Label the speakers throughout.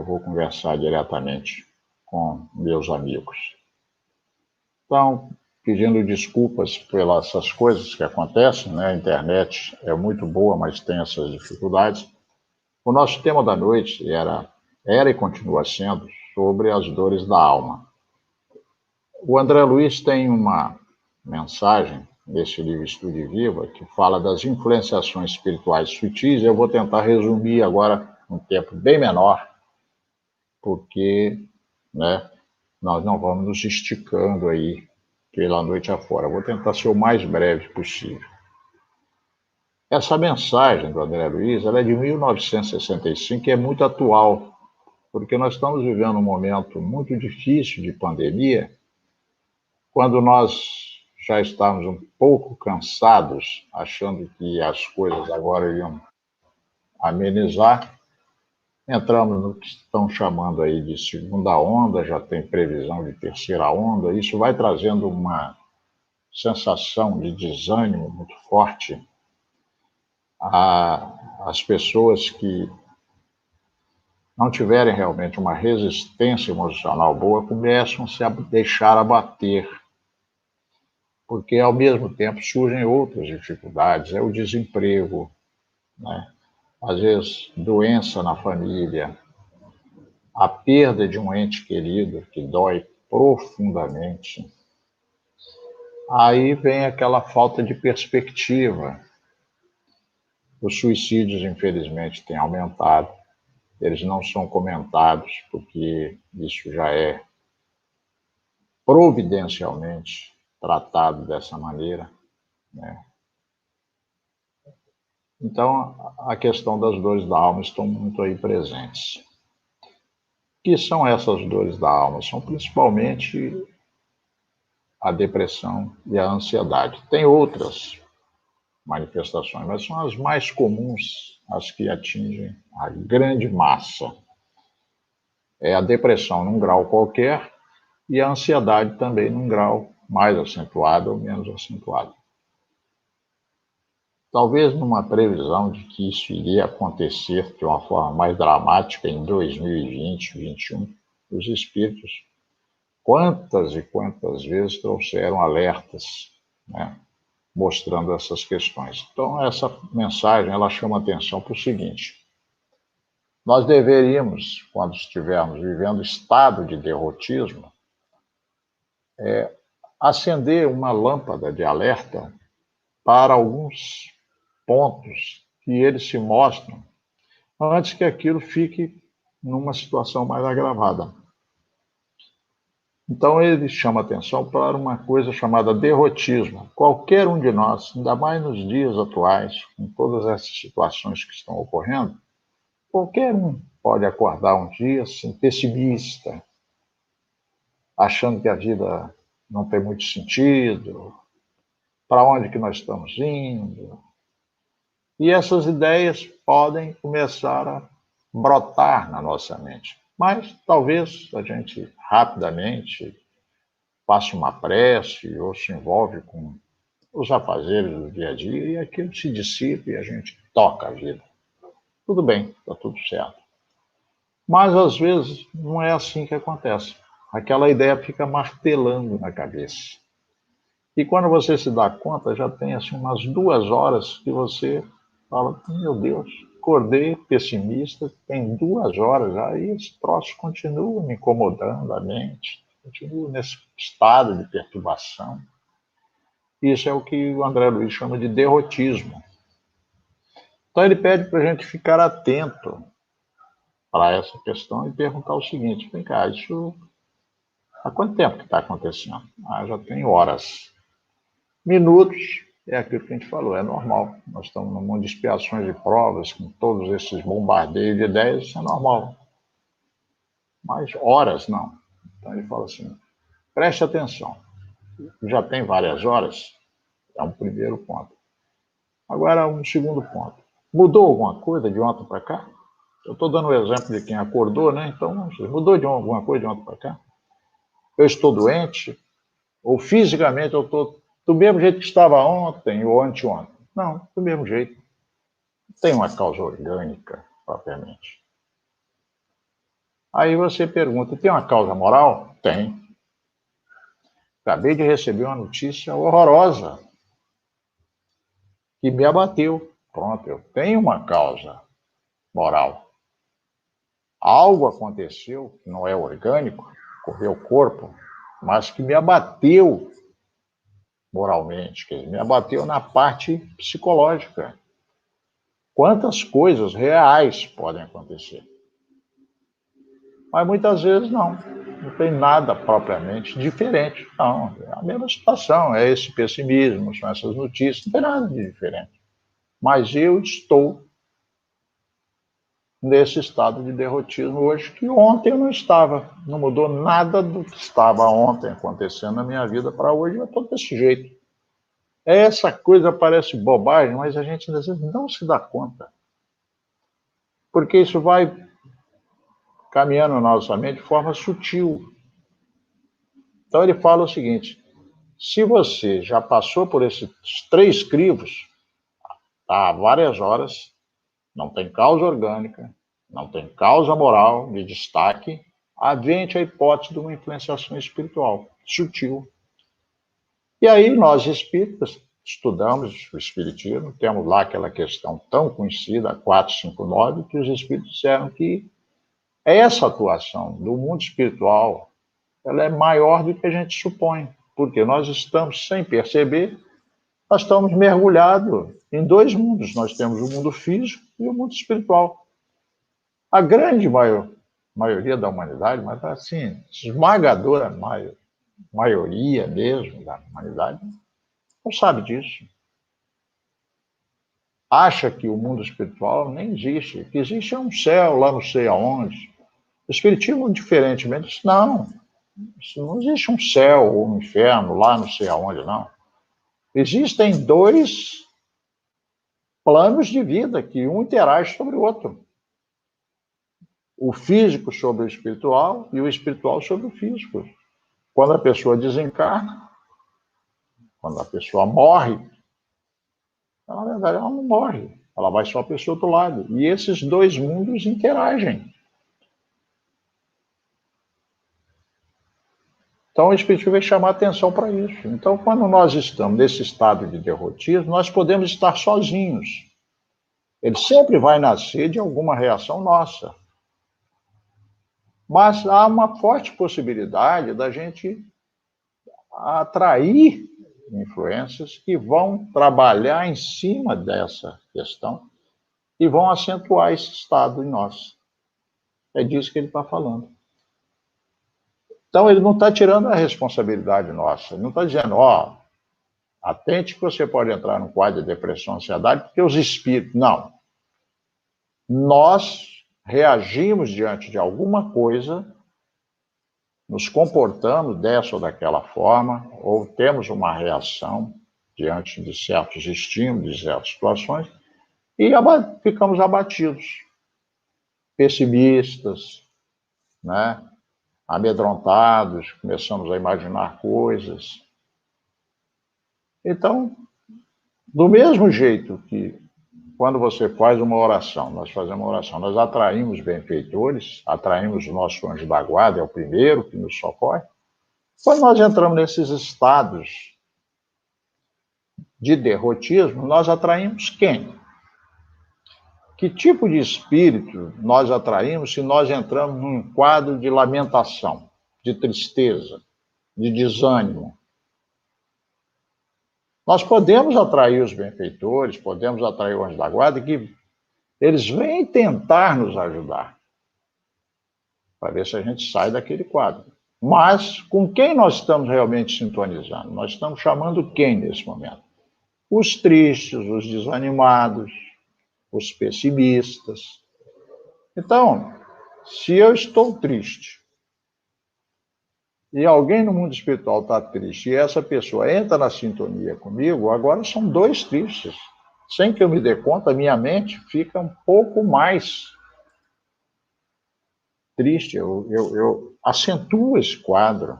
Speaker 1: vou conversar diretamente com meus amigos. Então, pedindo desculpas pelas essas coisas que acontecem, né? A internet é muito boa, mas tem essas dificuldades. O nosso tema da noite era e continua sendo sobre as dores da alma. O André Luiz tem uma mensagem nesse livro Estude Viva que fala das influenciações espirituais sutis. Eu vou tentar resumir agora um tempo bem menor, porque, né, nós não vamos nos esticando aí pela noite afora. Eu vou tentar ser o mais breve possível. Essa mensagem do André Luiz, ela é de 1965 e é muito atual, porque nós estamos vivendo um momento muito difícil de pandemia, quando nós já estávamos um pouco cansados, achando que as coisas agora iriam amenizar. Entramos no que estão chamando aí de segunda onda, já tem previsão de terceira onda. Isso vai trazendo uma sensação de desânimo muito forte às pessoas que não tiverem realmente uma resistência emocional boa, começam a se deixar abater, porque ao mesmo tempo surgem outras dificuldades, é o desemprego, né? Às vezes doença na família, a perda de um ente querido que dói profundamente. Aí vem aquela falta de perspectiva. Os suicídios, infelizmente, têm aumentado. Eles não são comentados, porque isso já é providencialmente tratado dessa maneira, né? Então, a questão das dores da alma estão muito aí presentes. O que são essas dores da alma? São principalmente a depressão e a ansiedade. Tem outras manifestações, mas são as mais comuns, as que atingem a grande massa. É a depressão num grau qualquer e a ansiedade também num grau mais acentuado ou menos acentuado. Talvez numa previsão de que isso iria acontecer de uma forma mais dramática em 2020, 2021, os espíritos, quantas e quantas vezes trouxeram alertas, né, mostrando essas questões. Então, essa mensagem, ela chama atenção para o seguinte: nós deveríamos, quando estivermos vivendo estado de derrotismo, acender uma lâmpada de alerta para alguns pontos que eles se mostram antes que aquilo fique numa situação mais agravada. Então, ele chama atenção para uma coisa chamada derrotismo. Qualquer um de nós, ainda mais nos dias atuais, com todas essas situações que estão ocorrendo, qualquer um pode acordar um dia assim, pessimista, achando que a vida não tem muito sentido, para onde que nós estamos indo. E essas ideias podem começar a brotar na nossa mente. Mas talvez a gente rapidamente faça uma prece ou se envolve com os afazeres do dia a dia e aquilo se dissipa e a gente toca a vida. Tudo bem, está tudo certo. Mas às vezes não é assim que acontece. Aquela ideia fica martelando na cabeça. E quando você se dá conta, já tem assim umas 2 horas que você fala: meu Deus, acordei pessimista, tem 2 horas já, e esse troço continua me incomodando a mente, continua nesse estado de perturbação. Isso é o que o André Luiz chama de derrotismo. Então ele pede para a gente ficar atento para essa questão e perguntar o seguinte: vem cá, isso há quanto tempo que está acontecendo? Já tem horas. Minutos é aquilo que a gente falou, é normal. Nós estamos num mundo de expiações e provas, com todos esses bombardeios de ideias, isso é normal. Mas horas, não. Então ele fala assim: preste atenção. Já tem várias horas? É um primeiro ponto. Agora, um segundo ponto. Mudou alguma coisa de ontem para cá? Eu estou dando o exemplo de quem acordou, né? Então, mudou de alguma coisa de ontem para cá? Eu estou doente? Ou fisicamente eu estou do mesmo jeito que estava ontem ou anteontem? Não, do mesmo jeito. Não tem uma causa orgânica, propriamente. Aí você pergunta, tem uma causa moral? Tem. Acabei de receber uma notícia horrorosa que me abateu. Pronto, eu tenho uma causa moral. Algo aconteceu que não é orgânico, correu o corpo, mas que me abateu moralmente, que me abateu na parte psicológica. Quantas coisas reais podem acontecer? Mas muitas vezes não. Não tem nada propriamente diferente. Não, é a mesma situação, é esse pessimismo, são essas notícias, não tem nada de diferente. Mas eu estou nesse estado de derrotismo hoje, que ontem eu não estava. Não mudou nada do que estava ontem acontecendo na minha vida para hoje, eu estou desse jeito. Essa coisa parece bobagem, mas a gente às vezes não se dá conta. Porque isso vai caminhando na nossa mente de forma sutil. Então ele fala o seguinte: se você já passou por esses 3 crivos, há várias horas, não tem causa orgânica, não tem causa moral de destaque, havente a hipótese de uma influenciação espiritual, sutil. E aí nós espíritas estudamos o espiritismo, temos lá aquela questão tão conhecida, 459, que os espíritos disseram que essa atuação do mundo espiritual, ela é maior do que a gente supõe, porque nós estamos, sem perceber, nós estamos mergulhados em 2 mundos. Nós temos o mundo físico e o mundo espiritual. A grande maioria da humanidade, mas assim, esmagadora maioria mesmo da humanidade, não sabe disso. Acha que o mundo espiritual nem existe. O que existe é um céu lá não sei aonde. O espiritismo, diferentemente, diz, não existe um céu ou um inferno lá não sei aonde, não. Existem 2 planos de vida que um interage sobre o outro. O físico sobre o espiritual e o espiritual sobre o físico. Quando a pessoa desencarna, quando a pessoa morre, na verdade ela não morre, ela vai só para esse outro lado. E esses 2 mundos interagem. Então o Espiritismo vai chamar atenção para isso. Então, quando nós estamos nesse estado de derrotismo, nós podemos estar sozinhos. Ele sempre vai nascer de alguma reação nossa. Mas há uma forte possibilidade da gente atrair influências que vão trabalhar em cima dessa questão e vão acentuar esse estado em nós. É disso que ele está falando. Então, ele não está tirando a responsabilidade nossa. Ele não está dizendo, atente que você pode entrar num quadro de depressão, ansiedade, porque os espíritos... Não. Nós reagimos diante de alguma coisa, nos comportamos dessa ou daquela forma, ou temos uma reação diante de certos estímulos, de certas situações, e ficamos abatidos, pessimistas, né? Amedrontados, começamos a imaginar coisas. Então, do mesmo jeito que quando você faz uma oração, nós fazemos uma oração, nós atraímos benfeitores, atraímos o nosso anjo da guarda, é o primeiro que nos socorre. Quando nós entramos nesses estados de derrotismo, nós atraímos quem? Que tipo de espírito nós atraímos se nós entramos num quadro de lamentação, de tristeza, de desânimo? Nós podemos atrair os benfeitores, podemos atrair o anjo da guarda, que eles vêm tentar nos ajudar, para ver se a gente sai daquele quadro. Mas com quem nós estamos realmente sintonizando? Nós estamos chamando quem nesse momento? Os tristes, os desanimados, os pessimistas. Então, se eu estou triste e alguém no mundo espiritual está triste e essa pessoa entra na sintonia comigo, agora são 2 tristes. Sem que eu me dê conta, minha mente fica um pouco mais triste. Eu acentuo esse quadro.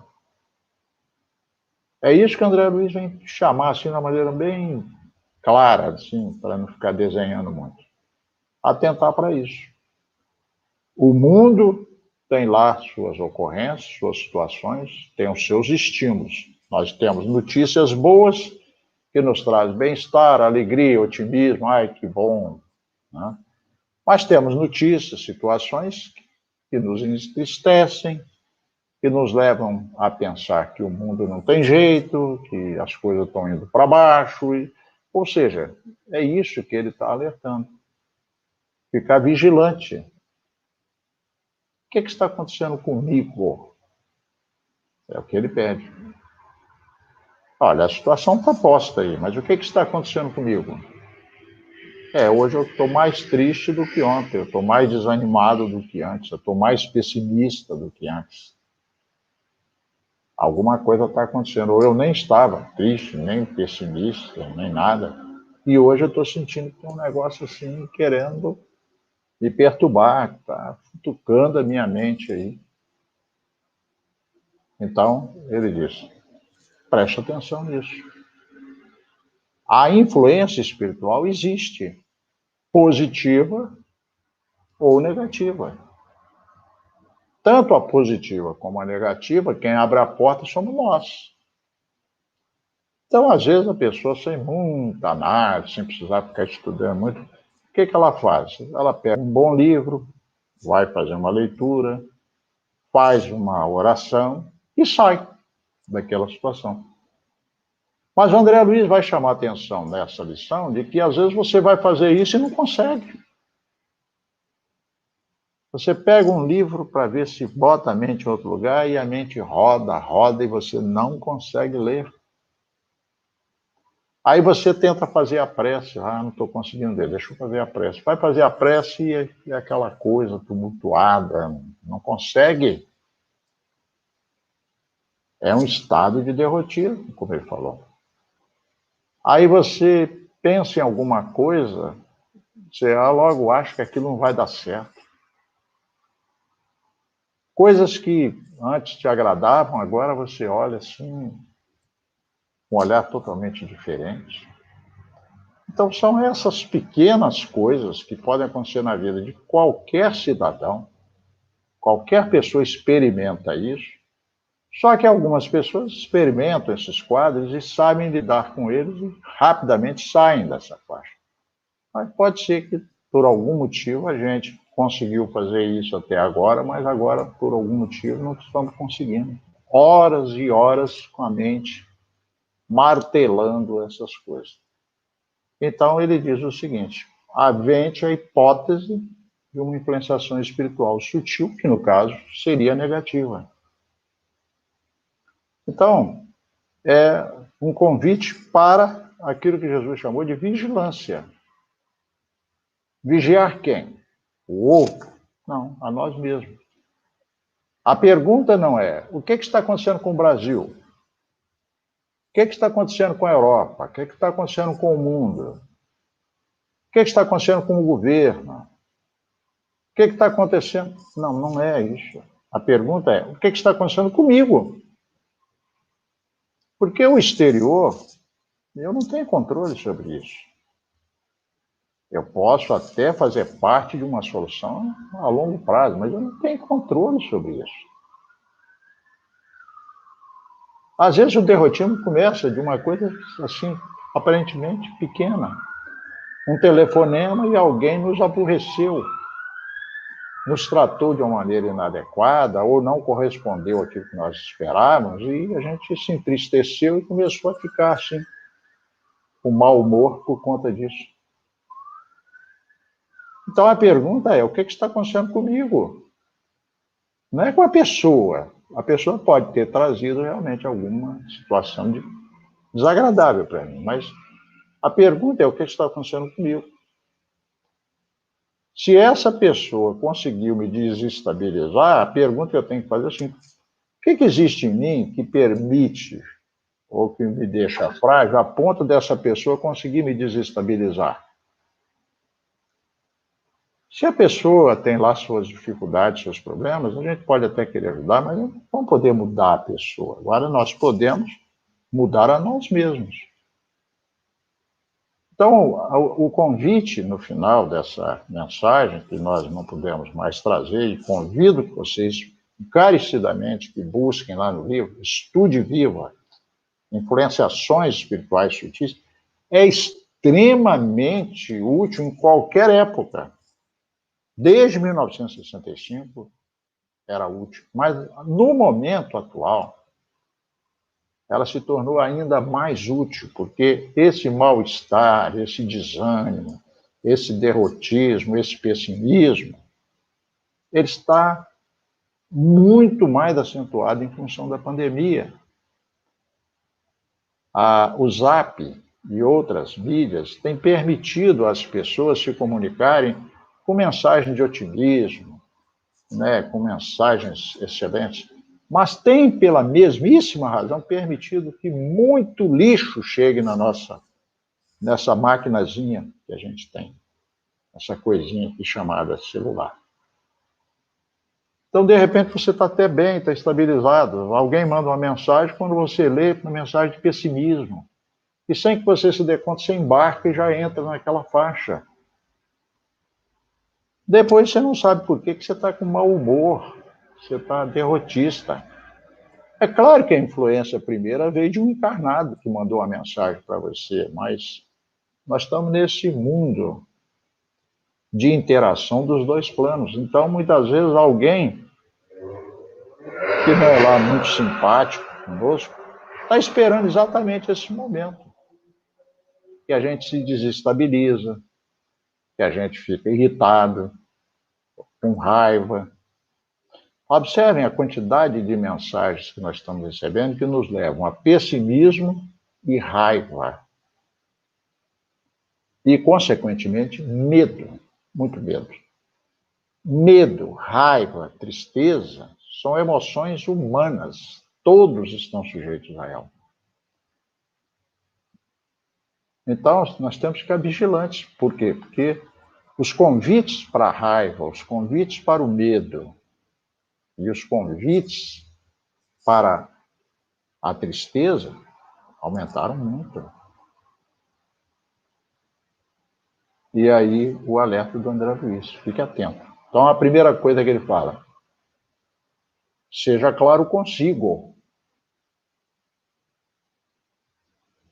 Speaker 1: É isso que o André Luiz vem chamar assim, de uma maneira bem clara, assim, para não ficar desenhando muito. Atentar para isso. O mundo tem lá suas ocorrências, suas situações, tem os seus estímulos. Nós temos notícias boas que nos trazem bem-estar, alegria, otimismo, ai, que bom, né? Mas temos notícias, situações que nos entristecem, que nos levam a pensar que o mundo não tem jeito, que as coisas estão indo para baixo. Ou seja, é isso que ele está alertando. Ficar vigilante. O que está acontecendo comigo? É o que ele pede. Olha, a situação está posta aí, mas o que está acontecendo comigo? Hoje eu estou mais triste do que ontem, eu estou mais desanimado do que antes, eu estou mais pessimista do que antes. Alguma coisa está acontecendo. Ou eu nem estava triste, nem pessimista, nem nada. E hoje eu estou sentindo que tem um negócio assim, querendo me perturbar, está futucando a minha mente aí. Então, ele diz, preste atenção nisso. A influência espiritual existe, positiva ou negativa. Tanto a positiva como a negativa, quem abre a porta somos nós. Então, às vezes, a pessoa sem muita análise, sem precisar ficar estudando muito, o que ela faz? Ela pega um bom livro, vai fazer uma leitura, faz uma oração e sai daquela situação. Mas o André Luiz vai chamar a atenção nessa lição de que, às vezes, você vai fazer isso e não consegue. Você pega um livro para ver se bota a mente em outro lugar e a mente roda, roda e você não consegue ler. Aí você tenta fazer a prece. Não estou conseguindo ler, deixa eu fazer a prece. Vai fazer a prece e aquela coisa tumultuada, não consegue. É um estado de derrotismo, como ele falou. Aí você pensa em alguma coisa, você logo acha que aquilo não vai dar certo. Coisas que antes te agradavam, agora você olha assim, com um olhar totalmente diferente. Então, são essas pequenas coisas que podem acontecer na vida de qualquer cidadão, qualquer pessoa experimenta isso, só que algumas pessoas experimentam esses quadros e sabem lidar com eles e rapidamente saem dessa faixa. Mas pode ser que, por algum motivo, a gente conseguiu fazer isso até agora, mas agora, por algum motivo, não estamos conseguindo. Horas e horas com a mente martelando essas coisas. Então, ele diz o seguinte, havente a hipótese de uma influenciação espiritual sutil, que no caso seria negativa. Então, é um convite para aquilo que Jesus chamou de vigilância. Vigiar quem? O outro? Não, a nós mesmos. A pergunta não é, o que está acontecendo com o Brasil? O que está acontecendo com a Europa? O que está acontecendo com o mundo? O que está acontecendo com o governo? O que está acontecendo? Não, não é isso. A pergunta é, o que está acontecendo comigo? Porque o exterior, eu não tenho controle sobre isso. Eu posso até fazer parte de uma solução a longo prazo, mas eu não tenho controle sobre isso. Às vezes o derrotismo começa de uma coisa assim, aparentemente pequena. Um telefonema e alguém nos aborreceu, nos tratou de uma maneira inadequada ou não correspondeu àquilo que nós esperávamos e a gente se entristeceu e começou a ficar assim, com mau humor por conta disso. Então a pergunta é, o que está acontecendo comigo? Não é com a pessoa. A pessoa pode ter trazido realmente alguma situação desagradável para mim, mas a pergunta é, o que está acontecendo comigo? Se essa pessoa conseguiu me desestabilizar, a pergunta que eu tenho que fazer é assim, o que existe em mim que permite ou que me deixa frágil a ponto dessa pessoa conseguir me desestabilizar? Se a pessoa tem lá suas dificuldades, seus problemas, a gente pode até querer ajudar, mas não vamos poder mudar a pessoa. Agora nós podemos mudar a nós mesmos. Então, o convite no final dessa mensagem, que nós não pudemos mais trazer, e convido que vocês encarecidamente que busquem lá no livro, Estude Viva, Influenciações Espirituais Sutis, é extremamente útil em qualquer época. Desde 1965 era útil, mas no momento atual ela se tornou ainda mais útil, porque esse mal-estar, esse desânimo, esse derrotismo, esse pessimismo, ele está muito mais acentuado em função da pandemia. O Zap e outras mídias têm permitido às pessoas se comunicarem com mensagens de otimismo, né, com mensagens excelentes, mas tem, pela mesmíssima razão, permitido que muito lixo chegue nessa maquinazinha que a gente tem, essa coisinha aqui chamada celular. Então, de repente, você está até bem, está estabilizado. Alguém manda uma mensagem, quando você lê, uma mensagem de pessimismo. E sem que você se dê conta, você embarca e já entra naquela faixa. Depois você não sabe por que você está com mau humor, você está derrotista. É claro que a influência primeira veio de um encarnado que mandou uma mensagem para você, mas nós estamos nesse mundo de interação dos dois planos. Então, muitas vezes, alguém que não é lá muito simpático conosco está esperando exatamente esse momento. Que a gente se desestabiliza, que a gente fica irritado, com raiva. Observem a quantidade de mensagens que nós estamos recebendo que nos levam a pessimismo e raiva. E, consequentemente, medo, muito medo. Medo, raiva, tristeza são emoções humanas. Todos estão sujeitos a ela. Então, nós temos que ficar vigilantes. Por quê? Porque os convites para a raiva, os convites para o medo e os convites para a tristeza aumentaram muito. E aí o alerta do André Luiz, fique atento. Então a primeira coisa que ele fala, seja claro consigo.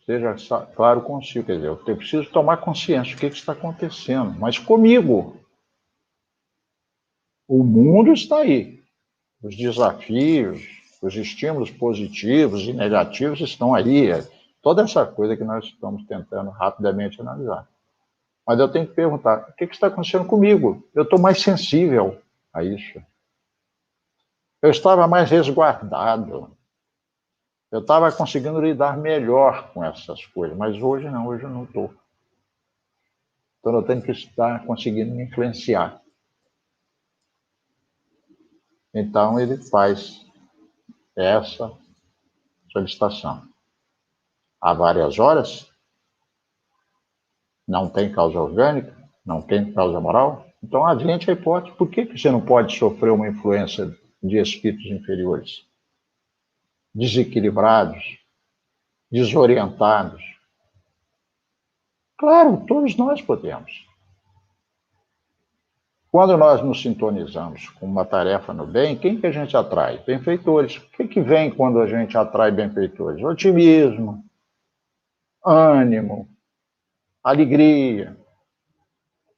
Speaker 1: Seja claro consigo, quer dizer, eu preciso tomar consciência do que está acontecendo, mas comigo. O mundo está aí. Os desafios, os estímulos positivos e negativos estão aí. Toda essa coisa que nós estamos tentando rapidamente analisar. Mas eu tenho que perguntar, o que está acontecendo comigo? Eu estou mais sensível a isso. Eu estava mais resguardado. Eu estava conseguindo lidar melhor com essas coisas, mas hoje não, hoje eu não estou. Então eu tenho que estar conseguindo me influenciar. Então ele faz essa solicitação. Há várias horas, não tem causa orgânica, não tem causa moral. Então adiante a hipótese, por que você não pode sofrer uma influência de espíritos inferiores? Desequilibrados, desorientados. Claro, todos nós podemos. Quando nós nos sintonizamos com uma tarefa no bem, quem que a gente atrai? Benfeitores. O que vem quando a gente atrai benfeitores? Otimismo, ânimo, alegria.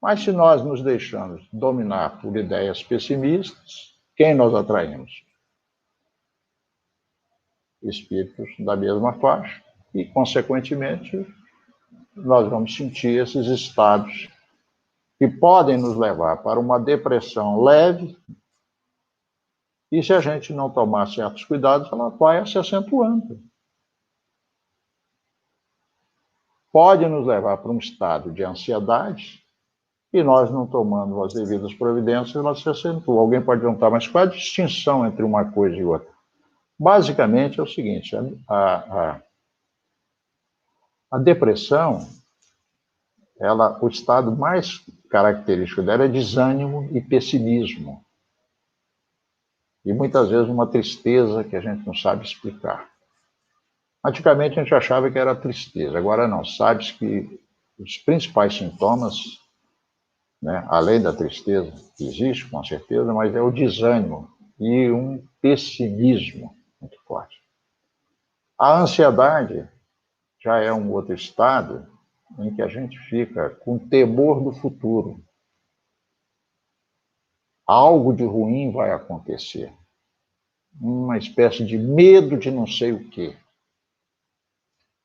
Speaker 1: Mas se nós nos deixamos dominar por ideias pessimistas, quem nós atraímos? Espíritos da mesma faixa e, consequentemente, nós vamos sentir esses estados que podem nos levar para uma depressão leve e, se a gente não tomar certos cuidados, ela vai se acentuando. Pode nos levar para um estado de ansiedade e nós não tomando as devidas providências, ela se acentua. Alguém pode perguntar, mas qual é a distinção entre uma coisa e outra? Basicamente é o seguinte, a depressão, o estado mais característico dela é desânimo e pessimismo. E muitas vezes uma tristeza que a gente não sabe explicar. Antigamente a gente achava que era tristeza, agora não, sabe-se que os principais sintomas, né, além da tristeza, que existe, com certeza, mas é o desânimo e um pessimismo muito forte. A ansiedade já é um outro estado em que a gente fica com temor do futuro. Algo de ruim vai acontecer. Uma espécie de medo de não sei o quê.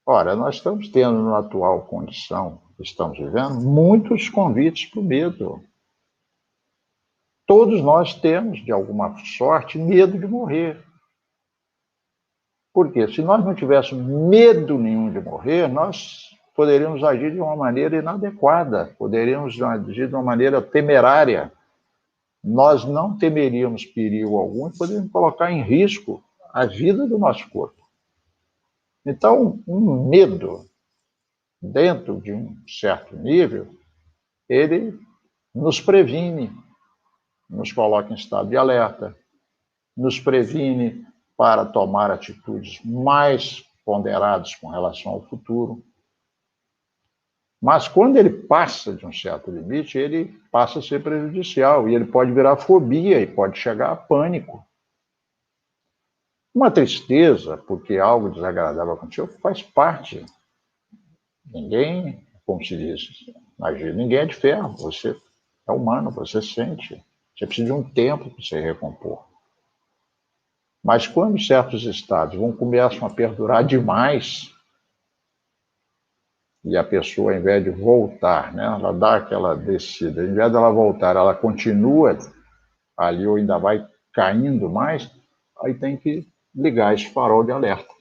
Speaker 1: Ora, nós estamos tendo, na atual condição que estamos vivendo, muitos convites para o medo. Todos nós temos, de alguma sorte, medo de morrer. Por quê? Se nós não tivéssemos medo nenhum de morrer, nós poderíamos agir de uma maneira inadequada, poderíamos agir de uma maneira temerária. Nós não temeríamos perigo algum e poderíamos colocar em risco a vida do nosso corpo. Então, um medo, dentro de um certo nível, ele nos previne, nos coloca em estado de alerta, nos previne para tomar atitudes mais ponderadas com relação ao futuro. Mas quando ele passa de um certo limite, ele passa a ser prejudicial e ele pode virar fobia e pode chegar a pânico. Uma tristeza, porque algo desagradável aconteceu, faz parte. Ninguém, como se diz, imagina, ninguém é de ferro, você é humano, você sente. Você precisa de um tempo para se recompor. Mas quando certos estados começam a perdurar demais, e a pessoa, ao invés de voltar, né, ela dá aquela descida, ao invés dela voltar, ela continua ali ou ainda vai caindo mais, aí tem que ligar esse farol de alerta.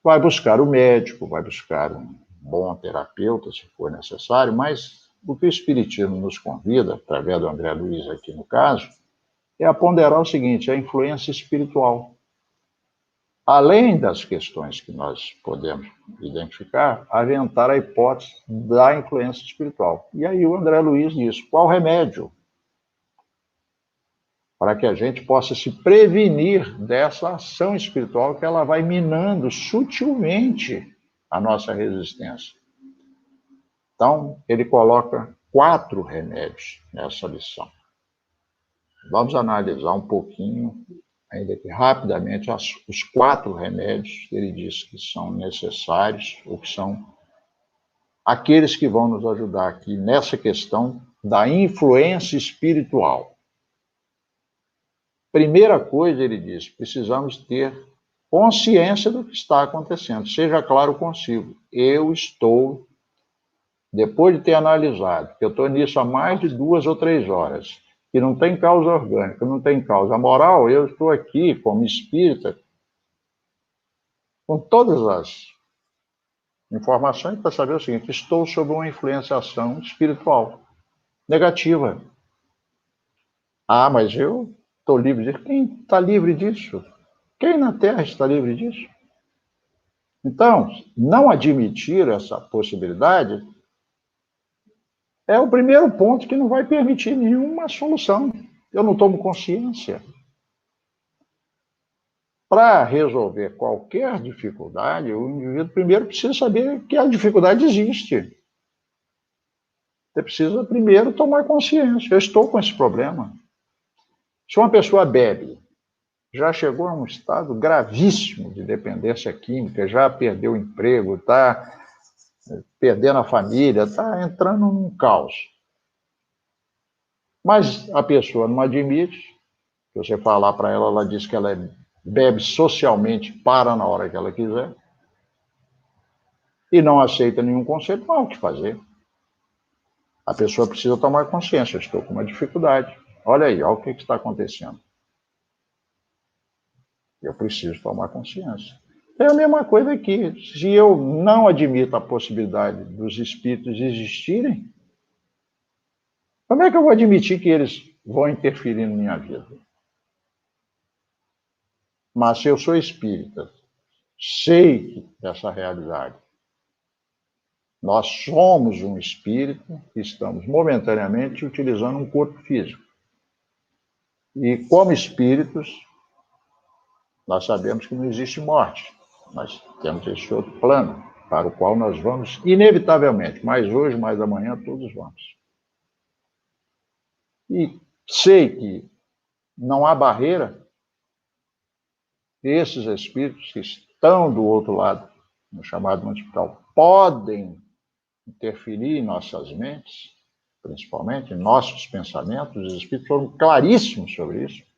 Speaker 1: Vai buscar o médico, vai buscar um bom terapeuta, se for necessário, mas o que o Espiritismo nos convida, através do André Luiz aqui no caso, é a ponderar o seguinte, a influência espiritual. Além das questões que nós podemos identificar, aventar a hipótese da influência espiritual. E aí o André Luiz diz, qual remédio? Para que a gente possa se prevenir dessa ação espiritual que ela vai minando sutilmente a nossa resistência. Então, ele coloca 4 remédios nessa lição. Vamos analisar um pouquinho, ainda que rapidamente, os 4 remédios que ele diz que são necessários, ou que são aqueles que vão nos ajudar aqui nessa questão da influência espiritual. Primeira coisa, ele diz, precisamos ter consciência do que está acontecendo. Seja claro consigo, eu estou, depois de ter analisado, que eu estou nisso há mais de 2 ou 3 horas, que não tem causa orgânica, não tem causa moral, eu estou aqui como espírita, com todas as informações para saber o seguinte, estou sob uma influenciação espiritual negativa. Ah, mas eu estou livre disso. Quem está livre disso? Quem na Terra está livre disso? Então, não admitir essa possibilidade é o primeiro ponto que não vai permitir nenhuma solução. Eu não tomo consciência. Para resolver qualquer dificuldade, o indivíduo primeiro precisa saber que a dificuldade existe. Você precisa primeiro tomar consciência. Eu estou com esse problema. Se uma pessoa bebe, já chegou a um estado gravíssimo de dependência química, já perdeu o emprego, está perdendo a família, está entrando num caos. Mas a pessoa não admite, se você falar para ela, ela diz que ela bebe socialmente, para na hora que ela quiser, e não aceita nenhum conselho, não há o que fazer. A pessoa precisa tomar consciência, eu estou com uma dificuldade. Olha aí, olha o que está acontecendo. Eu preciso tomar consciência. É a mesma coisa aqui. Se eu não admito a possibilidade dos espíritos existirem, como é que eu vou admitir que eles vão interferir na minha vida? Mas se eu sou espírita, sei dessa realidade. Nós somos um espírito e estamos momentaneamente utilizando um corpo físico. E como espíritos, nós sabemos que não existe morte. Nós temos esse outro plano para o qual nós vamos, inevitavelmente, mais hoje, mais amanhã, todos vamos. E sei que não há barreira, esses espíritos que estão do outro lado, no chamado mundo espiritual, podem interferir em nossas mentes, principalmente em nossos pensamentos. Os espíritos foram claríssimos sobre isso.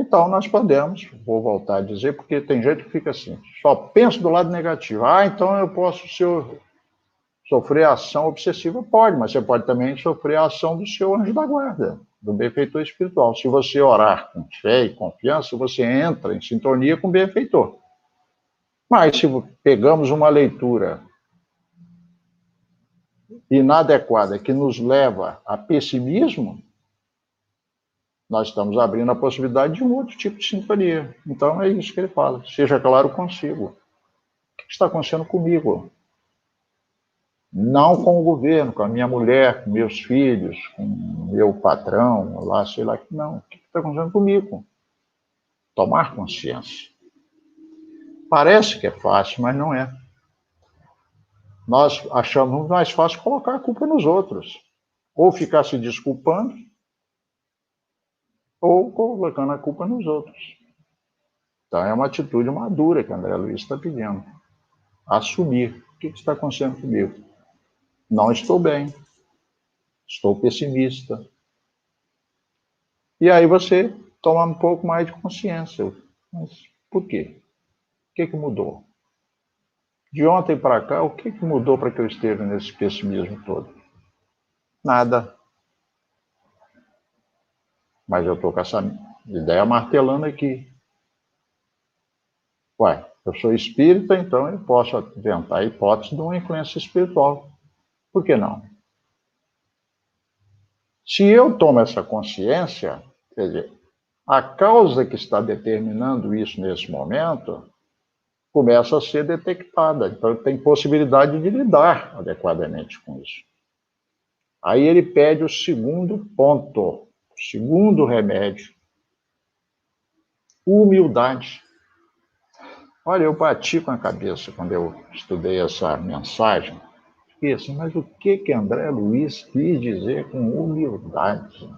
Speaker 1: Então, nós podemos, vou voltar a dizer, porque tem gente que fica assim, só pensa do lado negativo. Então eu posso sofrer a ação obsessiva? Pode, mas você pode também sofrer a ação do seu anjo da guarda, do benfeitor espiritual. Se você orar com fé e confiança, você entra em sintonia com o benfeitor. Mas se pegamos uma leitura inadequada que nos leva a pessimismo, nós estamos abrindo a possibilidade de um outro tipo de sintonia. Então é isso que ele fala. Seja claro consigo. O que está acontecendo comigo? Não com o governo, com a minha mulher, com meus filhos, com o meu patrão, lá, sei lá. Não. O que está acontecendo comigo? Tomar consciência. Parece que é fácil, mas não é. Nós achamos mais fácil colocar a culpa nos outros. Ou ficar se desculpando, ou colocando a culpa nos outros. Então é uma atitude madura que André Luiz está pedindo. Assumir. O que está acontecendo comigo? Não estou bem. Estou pessimista. E aí você toma um pouco mais de consciência. Mas por quê? O que mudou? De ontem para cá, o que mudou para que eu esteja nesse pessimismo todo? Nada. Mas eu estou com essa ideia martelando aqui. Ué, eu sou espírita, então eu posso inventar a hipótese de uma influência espiritual. Por que não? Se eu tomo essa consciência, quer dizer, a causa que está determinando isso nesse momento começa a ser detectada. Então, tem possibilidade de lidar adequadamente com isso. Aí ele pede o segundo ponto, o segundo remédio, humildade. Olha, eu bati com a cabeça quando eu estudei essa mensagem. Fiquei assim, mas o que André Luiz quis dizer com humildade?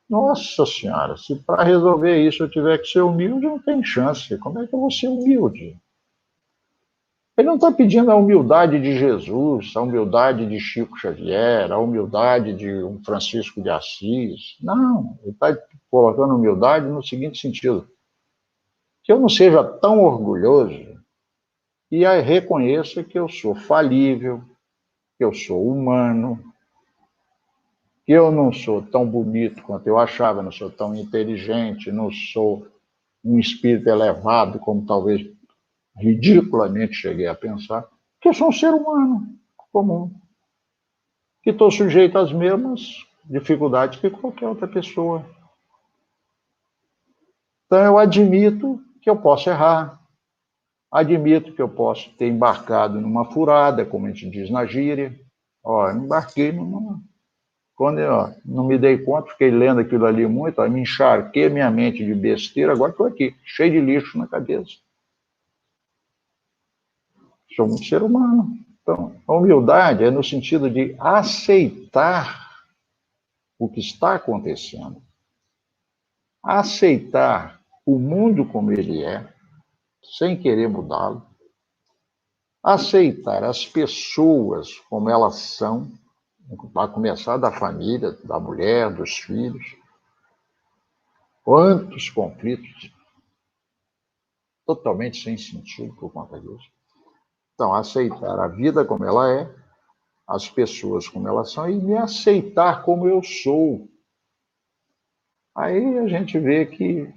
Speaker 1: Nossa Senhora, se para resolver isso eu tiver que ser humilde, não tem chance. Como é que eu vou ser humilde? Ele não está pedindo a humildade de Jesus, a humildade de Chico Xavier, a humildade de um Francisco de Assis. Não, ele está colocando humildade no seguinte sentido: que eu não seja tão orgulhoso e reconheça que eu sou falível, que eu sou humano, que eu não sou tão bonito quanto eu achava, não sou tão inteligente, não sou um espírito elevado como talvez ridiculamente cheguei a pensar, que eu sou um ser humano comum, que estou sujeito às mesmas dificuldades que qualquer outra pessoa. Então eu admito que eu posso errar, admito que eu posso ter embarcado numa furada, como a gente diz na gíria. Eu embarquei numa... Quando eu não me dei conta, fiquei lendo aquilo ali muito, me encharquei minha mente de besteira, agora estou aqui, cheio de lixo na cabeça. Sou um ser humano. Então, a humildade é no sentido de aceitar o que está acontecendo, aceitar o mundo como ele é, sem querer mudá-lo, aceitar as pessoas como elas são, a começar da família, da mulher, dos filhos. Quantos conflitos totalmente sem sentido por conta disso. Então, aceitar a vida como ela é, as pessoas como elas são, e me aceitar como eu sou. Aí a gente vê que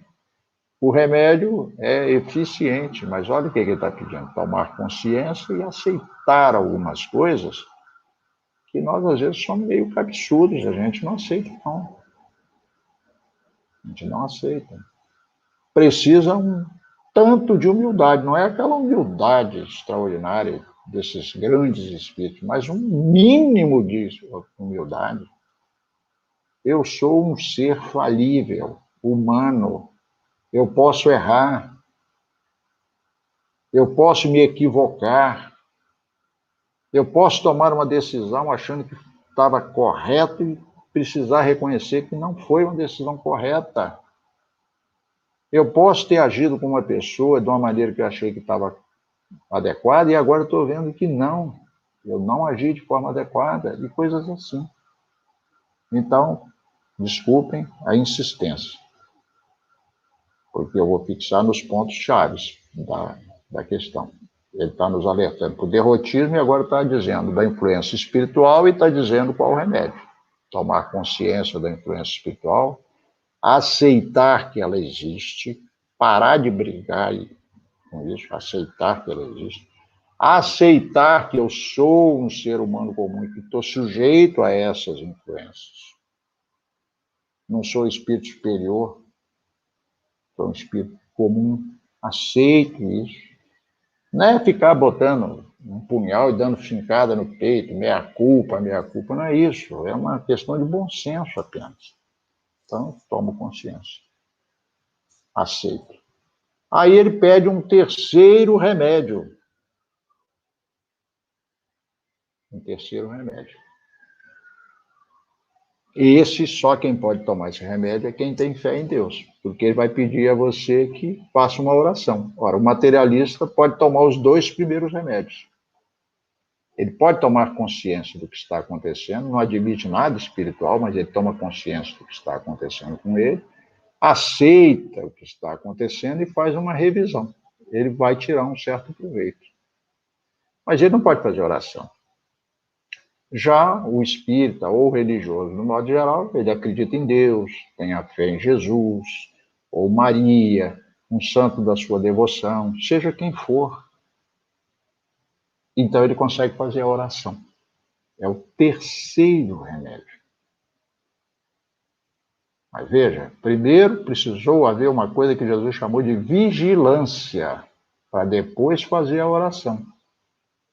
Speaker 1: o remédio é eficiente, mas olha o que ele está pedindo: tomar consciência e aceitar algumas coisas que nós, às vezes, somos meio absurdos, a gente não aceita, não. A gente não aceita. Precisa um tanto de humildade, não é aquela humildade extraordinária desses grandes espíritos, mas um mínimo de humildade. Eu sou um ser falível, humano, eu posso errar, Eu posso me equivocar. Eu posso tomar uma decisão achando que estava correto e precisar reconhecer que não foi uma decisão correta. Eu posso ter agido com uma pessoa de uma maneira que eu achei que estava adequada e agora estou vendo que não. Eu não agi de forma adequada e coisas assim. Então, desculpem a insistência, porque eu vou fixar nos pontos chaves da questão. Ele está nos alertando para o derrotismo e agora está dizendo da influência espiritual e está dizendo qual o remédio. Tomar consciência da influência espiritual, aceitar que ela existe, parar de brigar com isso, aceitar que ela existe, aceitar que eu sou um ser humano comum e que estou sujeito a essas influências. Não sou espírito superior, sou um espírito comum, aceito isso. Não é ficar botando um punhal e dando fincada no peito, meia culpa, não é isso. É uma questão de bom senso apenas. Então, tomo consciência. Aceito. Aí ele pede um terceiro remédio. Um terceiro remédio. Esse, só quem pode tomar esse remédio é quem tem fé em Deus, porque ele vai pedir a você que faça uma oração. Ora, o materialista pode tomar os 2 primeiros remédios. Ele pode tomar consciência do que está acontecendo, não admite nada espiritual, mas ele toma consciência do que está acontecendo com ele, aceita o que está acontecendo e faz uma revisão. Ele vai tirar um certo proveito. Mas ele não pode fazer oração. Já o espírita ou religioso, no modo geral, ele acredita em Deus, tem a fé em Jesus, ou Maria, um santo da sua devoção, seja quem for. Então ele consegue fazer a oração. É o terceiro remédio. Mas veja, primeiro precisou haver uma coisa que Jesus chamou de vigilância, para depois fazer a oração.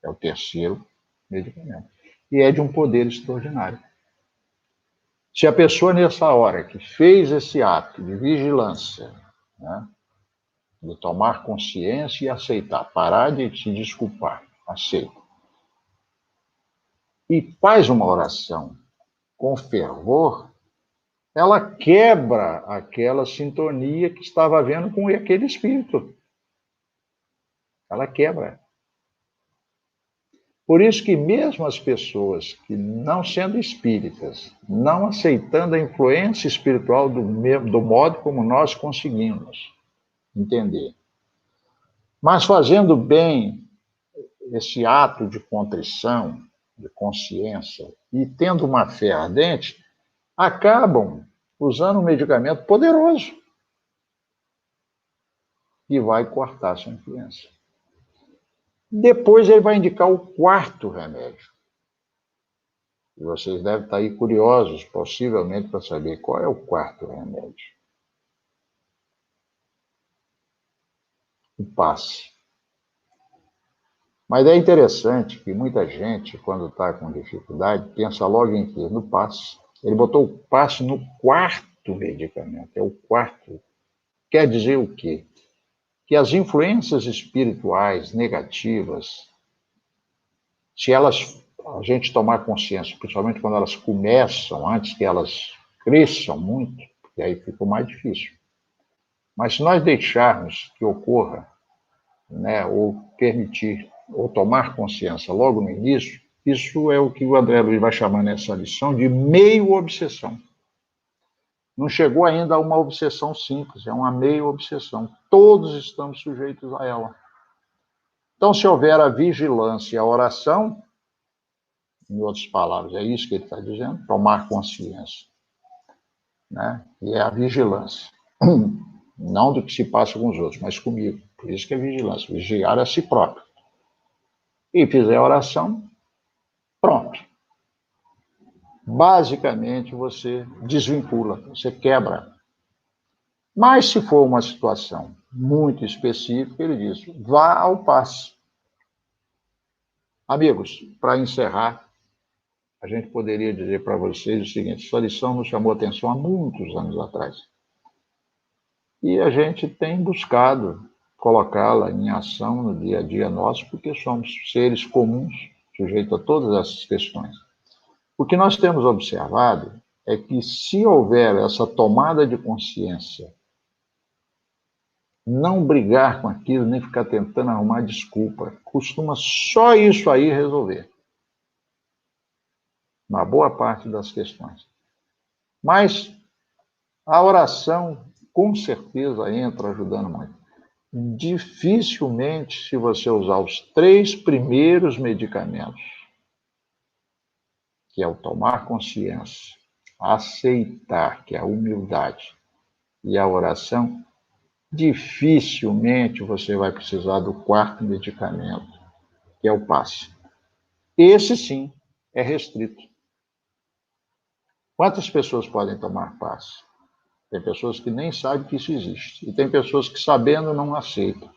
Speaker 1: É o terceiro medicamento. E é de um poder extraordinário. Se a pessoa, nessa hora, que fez esse ato de vigilância, né, de tomar consciência e aceitar, parar de se desculpar, aceita, e faz uma oração com fervor, ela quebra aquela sintonia que estava havendo com aquele espírito. Ela quebra. Por isso que mesmo as pessoas que, não sendo espíritas, não aceitando a influência espiritual do modo como nós conseguimos entender, mas fazendo bem esse ato de contrição, de consciência, e tendo uma fé ardente, acabam usando um medicamento poderoso e vai cortar sua influência. Depois ele vai indicar o quarto remédio. E vocês devem estar aí curiosos, possivelmente, para saber qual é o quarto remédio. O passe. Mas é interessante que muita gente, quando está com dificuldade, pensa logo em quê? No passe. Ele botou o passe no quarto medicamento, é o quarto. Quer dizer o quê? Que as influências espirituais negativas, se elas, a gente tomar consciência, principalmente quando elas começam, antes que elas cresçam muito, e aí fica mais difícil. Mas se nós deixarmos que ocorra, né, ou permitir, ou tomar consciência logo no início, isso é o que o André Luiz vai chamar nessa lição de meio obsessão. Não chegou ainda a uma obsessão simples, é uma meio obsessão. Todos estamos sujeitos a ela. Então, se houver a vigilância e a oração, em outras palavras, é isso que ele está dizendo, tomar consciência, né? E é a vigilância. Não do que se passa com os outros, mas comigo. Por isso que é vigilância, vigiar a si próprio. E fizer a oração, pronto. Basicamente, você desvincula, você quebra. Mas se for uma situação muito específica, ele diz, vá ao passe. Amigos, para encerrar, a gente poderia dizer para vocês o seguinte, essa lição nos chamou a atenção há muitos anos atrás. E a gente tem buscado colocá-la em ação no dia a dia nosso, porque somos seres comuns, sujeitos a todas essas questões. O que nós temos observado é que, se houver essa tomada de consciência, não brigar com aquilo, nem ficar tentando arrumar desculpa, costuma só isso aí resolver uma boa parte das questões. Mas a oração, com certeza, entra ajudando muito. Dificilmente, se você usar os 3 primeiros medicamentos, que é o tomar consciência, aceitar, que é a humildade, e a oração, dificilmente você vai precisar do 4º medicamento, que é o passe. Esse, sim, é restrito. Quantas pessoas podem tomar passe? Tem pessoas que nem sabem que isso existe. E tem pessoas que, sabendo, não aceitam.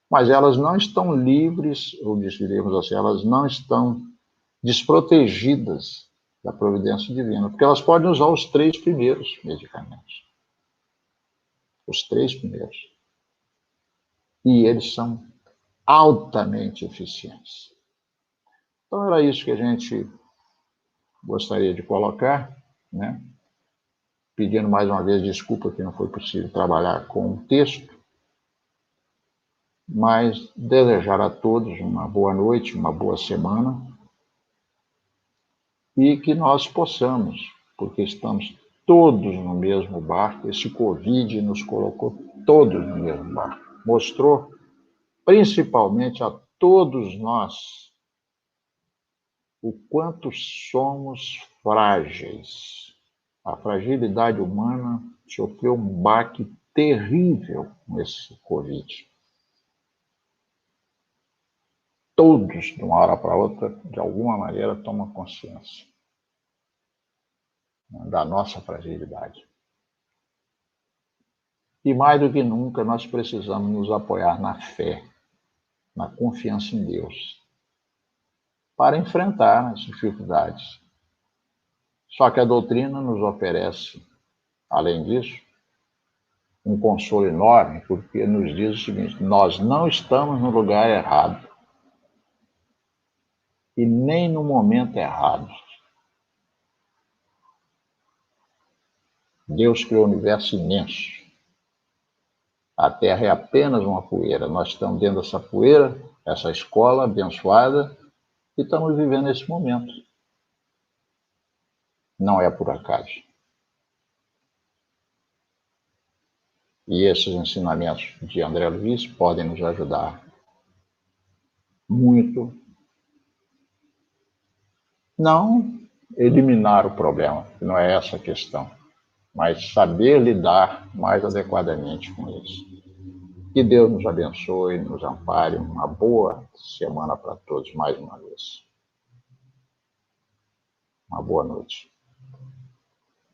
Speaker 1: Mas elas não estão livres, ou diríamos assim, elas não estão desprotegidas da providência divina, porque elas podem usar os 3 primeiros medicamentos. Os 3 primeiros. E eles são altamente eficientes. Então, era isso que a gente gostaria de colocar, né? Pedindo mais uma vez desculpa que não foi possível trabalhar com o texto, mas desejar a todos uma boa noite, uma boa semana, e que nós possamos, porque estamos todos no mesmo barco, esse Covid nos colocou todos no mesmo barco, mostrou principalmente a todos nós o quanto somos frágeis. A fragilidade humana sofreu um baque terrível com esse Covid. Todos, de uma hora para outra, de alguma maneira, tomam consciência da nossa fragilidade. E mais do que nunca, nós precisamos nos apoiar na fé, na confiança em Deus, para enfrentar as dificuldades. Só que a doutrina nos oferece, além disso, um consolo enorme, porque nos diz o seguinte: nós não estamos no lugar errado e nem no momento errado. Deus criou um universo imenso. A Terra é apenas uma poeira. Nós estamos dentro dessa poeira, essa escola abençoada, e estamos vivendo esse momento. Não é por acaso. E esses ensinamentos de André Luiz podem nos ajudar muito. Não eliminar o problema, não é essa a questão, mas saber lidar mais adequadamente com isso. Que Deus nos abençoe, nos ampare. Uma boa semana para todos mais uma vez. Uma boa noite.